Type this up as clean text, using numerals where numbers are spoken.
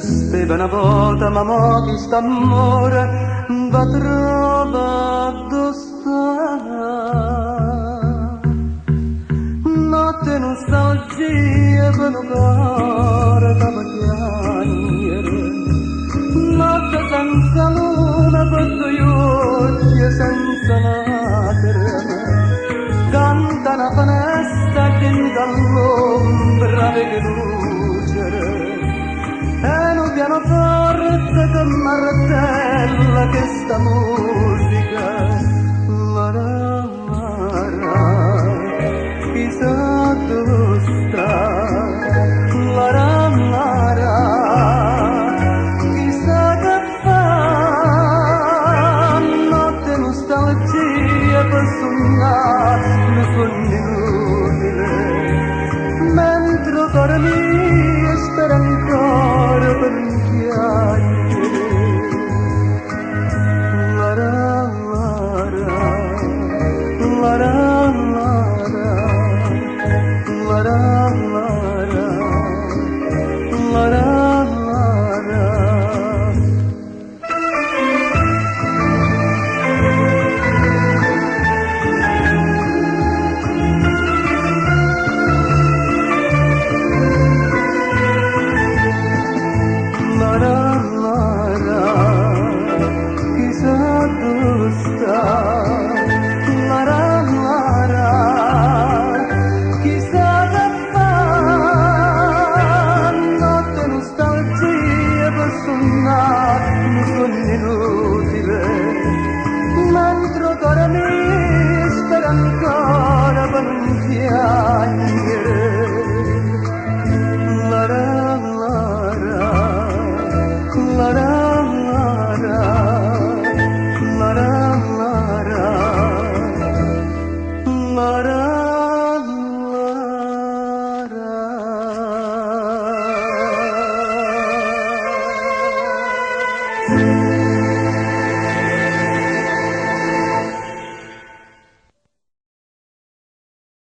si speva una volta, ma mo chi st'amore va trova sta. Notte nostalgia per un cuore da piangere, notte senza luna per due occhi senza lacrime, canta una finestra che dall'ombra vede lucere, e un pianoforte che martella che sta musica, chissà dove sta, chissà che fa, notte nostalgia per sognare un sogno inutile, mentre il cuore mio spera ancora per un chiacchiere. La